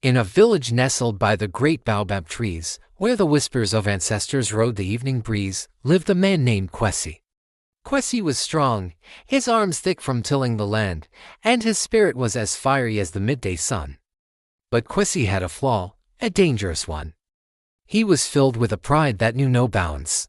In a village nestled by the great baobab trees, where the whispers of ancestors rode the evening breeze, lived a man named Kwesi. Kwesi was strong, his arms thick from tilling the land, and his spirit was as fiery as the midday sun. But Kwesi had a flaw, a dangerous one. He was filled with a pride that knew no bounds.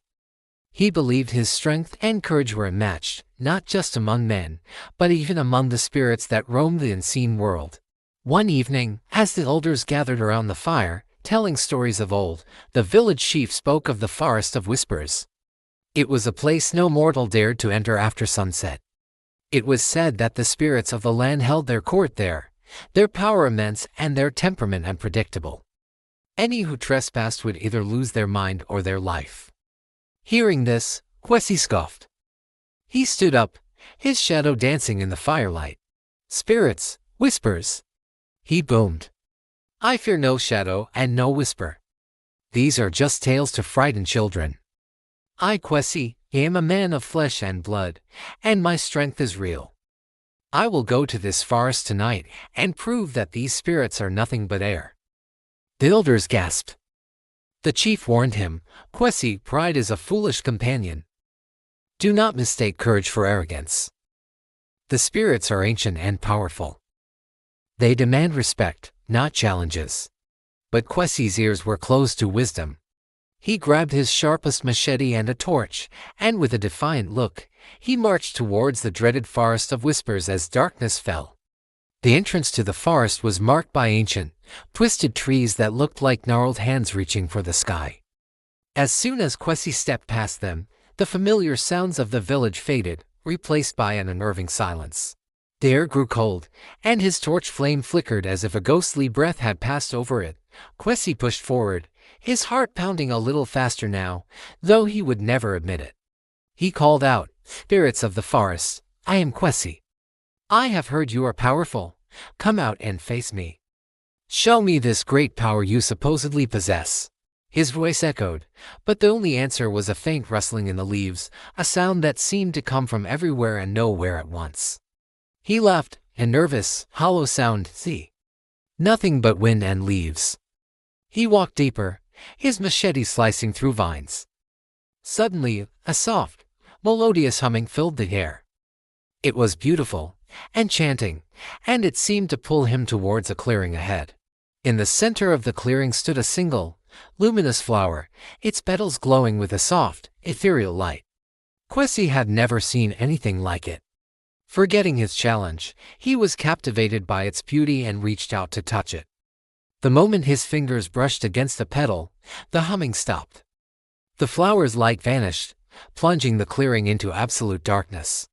He believed his strength and courage were unmatched, not just among men, but even among the spirits that roamed the unseen world. One evening, as the elders gathered around the fire, telling stories of old, the village chief spoke of the Forest of Whispers. It was a place no mortal dared to enter after sunset. It was said that the spirits of the land held their court there, their power immense and their temperament unpredictable. Any who trespassed would either lose their mind or their life. Hearing this, Kwesi scoffed. He stood up, his shadow dancing in the firelight. "Spirits, whispers," he boomed. "I fear no shadow and no whisper. These are just tales to frighten children. I, Kwesi, am a man of flesh and blood, and my strength is real. I will go to this forest tonight and prove that these spirits are nothing but air." The elders gasped. The chief warned him, "Kwesi, pride is a foolish companion. Do not mistake courage for arrogance. The spirits are ancient and powerful. They demand respect, not challenges." But Kwesi's ears were closed to wisdom. He grabbed his sharpest machete and a torch, and with a defiant look, he marched towards the dreaded Forest of Whispers as darkness fell. The entrance to the forest was marked by ancient, twisted trees that looked like gnarled hands reaching for the sky. As soon as Kwesi stepped past them, the familiar sounds of the village faded, replaced by an unnerving silence. The air grew cold, and his torch flame flickered as if a ghostly breath had passed over it. Kwesi pushed forward, his heart pounding a little faster now, though he would never admit it. He called out, "Spirits of the forest, I am Kwesi. I have heard you are powerful. Come out and face me. Show me this great power you supposedly possess." His voice echoed, but the only answer was a faint rustling in the leaves, a sound that seemed to come from everywhere and nowhere at once. He laughed, a nervous, hollow sound, "See? Nothing but wind and leaves." He walked deeper, his machete slicing through vines. Suddenly, a soft, melodious humming filled the air. It was beautiful, enchanting, and it seemed to pull him towards a clearing ahead. In the center of the clearing stood a single, luminous flower, its petals glowing with a soft, ethereal light. Kwesi had never seen anything like it. Forgetting his challenge, he was captivated by its beauty and reached out to touch it. The moment his fingers brushed against the petal, the humming stopped. The flower's light vanished, plunging the clearing into absolute darkness.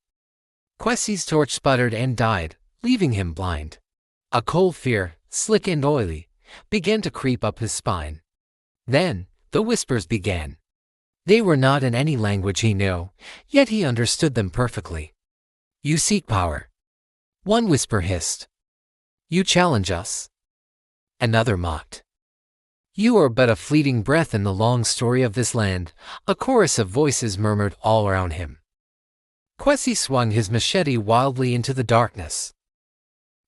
Kwesi's torch sputtered and died, leaving him blind. A cold fear, slick and oily, began to creep up his spine. Then, the whispers began. They were not in any language he knew, yet he understood them perfectly. "You seek power." One whisper hissed. "You challenge us." Another mocked. "You are but a fleeting breath in the long story of this land." A chorus of voices murmured all around him. Kwesi swung his machete wildly into the darkness.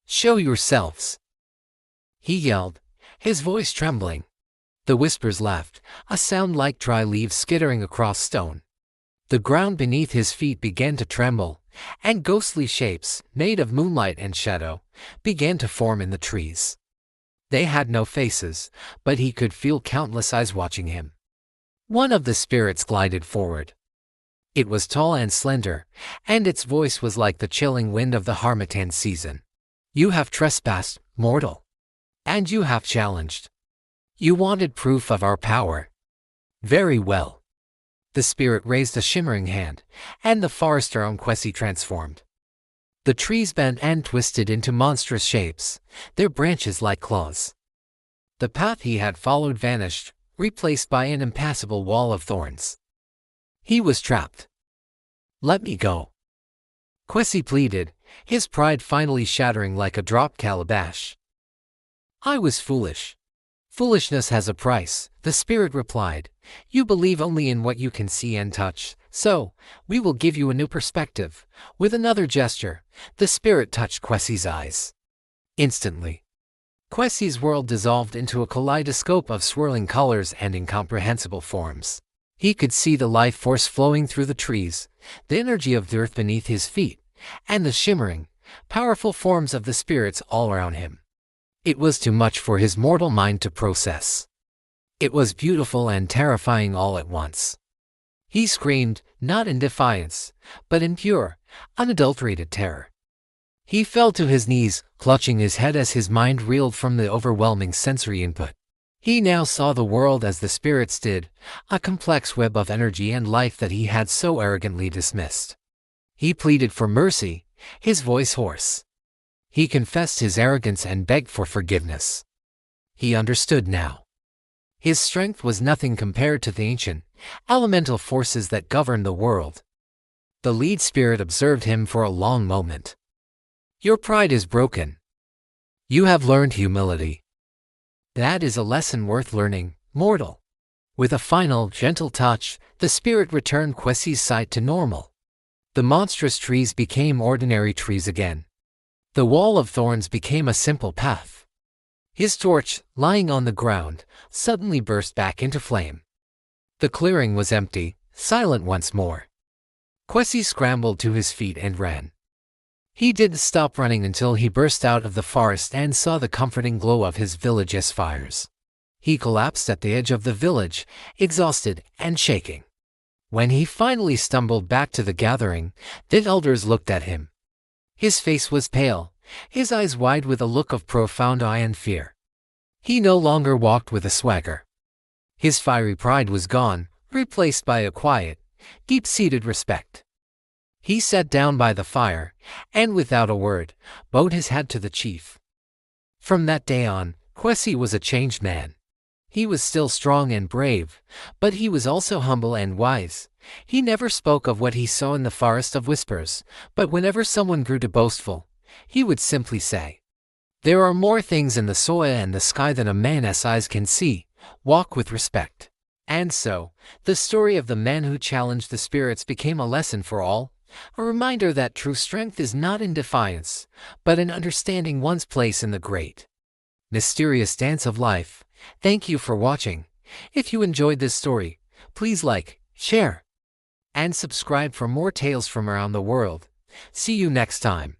"Show yourselves," he yelled, his voice trembling. The whispers laughed, a sound like dry leaves skittering across stone. The ground beneath his feet began to tremble, and ghostly shapes, made of moonlight and shadow, began to form in the trees. They had no faces, but he could feel countless eyes watching him. One of the spirits glided forward. It was tall and slender, and its voice was like the chilling wind of the harmattan season. "You have trespassed, mortal. And you have challenged. You wanted proof of our power. Very well." The spirit raised a shimmering hand, and the forest around Kwesi transformed. The trees bent and twisted into monstrous shapes, their branches like claws. The path he had followed vanished, replaced by an impassable wall of thorns. He was trapped. "Let me go," Kwesi pleaded, his pride finally shattering like a dropped calabash. "I was foolish." "Foolishness has a price," the spirit replied. "You believe only in what you can see and touch, so we will give you a new perspective." With another gesture, the spirit touched Kwesi's eyes. Instantly, Quessie's world dissolved into a kaleidoscope of swirling colors and incomprehensible forms. He could see the life force flowing through the trees, the energy of the earth beneath his feet, and the shimmering, powerful forms of the spirits all around him. It was too much for his mortal mind to process. It was beautiful and terrifying all at once. He screamed, not in defiance, but in pure, unadulterated terror. He fell to his knees, clutching his head as his mind reeled from the overwhelming sensory input. He now saw the world as the spirits did, a complex web of energy and life that he had so arrogantly dismissed. He pleaded for mercy, his voice hoarse. He confessed his arrogance and begged for forgiveness. He understood now. His strength was nothing compared to the ancient, elemental forces that governed the world. The lead spirit observed him for a long moment. Your pride is broken. You have learned humility. That is a lesson worth learning, mortal. With a final, gentle touch, the spirit returned Quessie's sight to normal. The monstrous trees became ordinary trees again. The wall of thorns became a simple path. His torch, lying on the ground, suddenly burst back into flame. The clearing was empty, silent once more. Quessie scrambled to his feet and ran. He didn't stop running until he burst out of the forest and saw the comforting glow of his village's fires. He collapsed at the edge of the village, exhausted and shaking. When he finally stumbled back to the gathering, the elders looked at him. His face was pale, his eyes wide with a look of profound awe and fear. He no longer walked with a swagger. His fiery pride was gone, replaced by a quiet, deep-seated respect. He sat down by the fire, and without a word, bowed his head to the chief. From that day on, Quessie was a changed man. He was still strong and brave, but he was also humble and wise. He never spoke of what he saw in the forest of whispers, but whenever someone grew too boastful, he would simply say, "There are more things in the soil and the sky than a man's eyes can see. Walk with respect." And so, the story of the man who challenged the spirits became a lesson for all, a reminder that true strength is not in defiance, but in understanding one's place in the great, mysterious dance of life. Thank you for watching. If you enjoyed this story, please like, share, and subscribe for more tales from around the world. See you next time.